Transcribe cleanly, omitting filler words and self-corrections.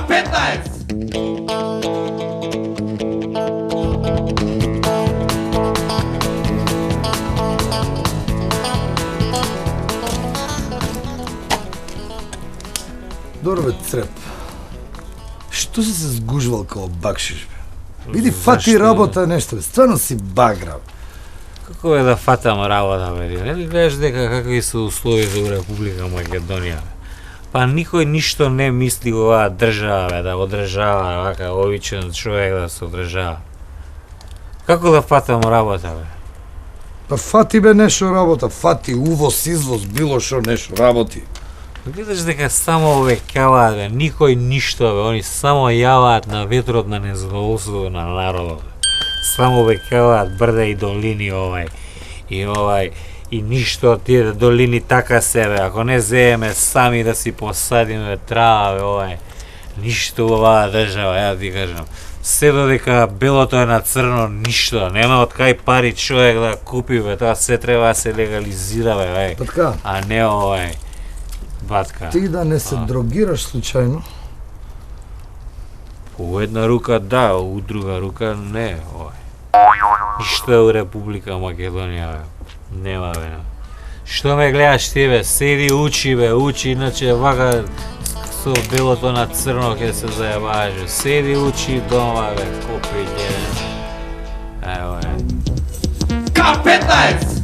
K15! Добро бе, Цреп. Што си се сгужвал као бакшиш, бе? Види, фати работа нешто, бе. Стварно си багра. Како е да фатам работа, бе? Нели гледаш дека какви се условите у Република Македонија, бе? Па никој ништо не мисли оваа држава, бе, да одржава, вака, обичен човек да се одржава. Како да фатам работа, бе? Па фати бе нешто работа, фати увоз, извоз, било шо нешто работи. Гледаш дека само овекаваат, бе, никој ништо, бе, они само јаваат на ветрот на незадоволството на народот. Само овекаваат брда и долини и ништо тие долини така се, бе, ако не земеме сами да си посадиме трава, бе, ништо оваа држава, ја ти кажам. Се додека белото е на црно, ништо, нема од кај пари човек да купи, бе, тоа се треба да се легализира, бе, Па така, а не батка. ти да не се дрогираш случајно, У една рука да, у друга рука не, Ништо е у Република Македонија, бе. Нема, бе. Што ме гледаш ти, бе? Седи, учи, бе, учи, иначе вака со белото на црно ќе се зајабаш, бе. Седи, учи дома, бе, копи, деден. Ево, K15!